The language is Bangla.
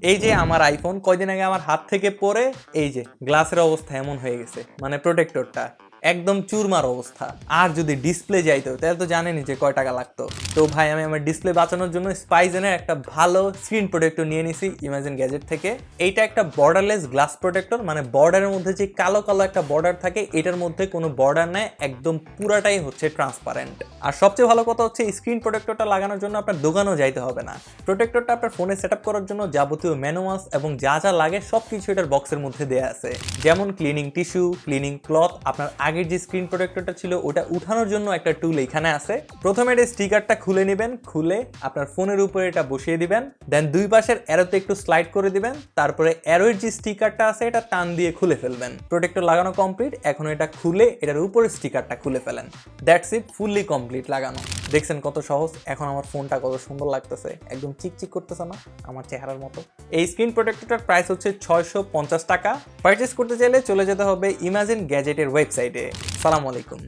এই যে আমার আইফোন কয়দিন আগে আমার হাত থেকে পড়ে এই যে গ্লাসের অবস্থা এমন হয়ে গেছে, মানে প্রোটেক্টরটা একদম চুরমার অবস্থা। আর যদি ডিসপ্লে যাইতো তাহলে তো জানেনই যে কয় টাকা লাগতো। তো ভাই আমি আমার ডিসপ্লে বাঁচানোর জন্য স্পাইজেনের একটা ভালো স্ক্রিন প্রোটেক্টর নিয়ে নিছি ইমাজিন গ্যাজেট থেকে। এইটা একটা বর্ডারলেস গ্লাস প্রোটেক্টর, মানে বর্ডারের মধ্যে যে কালো কালো একটা বর্ডার থাকে এটার মধ্যে কোনো বর্ডার নেই, একদম পুরাটাই হচ্ছে ট্রান্সপারেন্ট। আর সবচেয়ে ভালো কথা হচ্ছে স্ক্রিন প্রোটেক্টরটা লাগানোর জন্য আপনার দোকানেও যাইতে হবে না। প্রোটেক্টরটা আপনার ফোনে সেট আপ করার জন্য যাবতীয় ম্যানুয়ালস এবং যা যা লাগে সবকিছু এটার বক্সের মধ্যে দেওয়া আছে, যেমন ক্লিনিং টিস্যু, ক্লিনিং ক্লথ। আপনার আগের যে স্ক্রিন প্রোটেক্টরটা ছিল ওটা উঠানোর জন্য একটা টুল এখানে আছে। প্রথমে এটা স্টিকারটা খুলে নেবেন, খুলে আপনার ফোনের উপরে এটা বসিয়ে দিবেন, দেন দুই পাশের অ্যারোতে একটু স্লাইড করে দিবেন, তারপরে অ্যারোর যে স্টিকারটা আছে এটা টান দিয়ে খুলে ফেলবেন। প্রোটেক্টর লাগানো কমপ্লিট, এখন এটা খুলে এটার উপরে স্টিকারটা খুলে ফেলেন। দ্যাটস ইট, ফুললি কমপ্লিট লাগানো। দেখছেন কত সহজ? এখন আমার ফোনটা কত সুন্দর লাগতেছে, একদম চিকচিক করতেছে না আমার চেহারার মতো। এই স্ক্রিন প্রোটেক্টরটার প্রাইস হচ্ছে 650 টাকা। পারচেস করতে চাইলে চলে যেতে হবে ইমাজিন গ্যাজেটের ওয়েবসাইটে। সালামু আলাইকুম।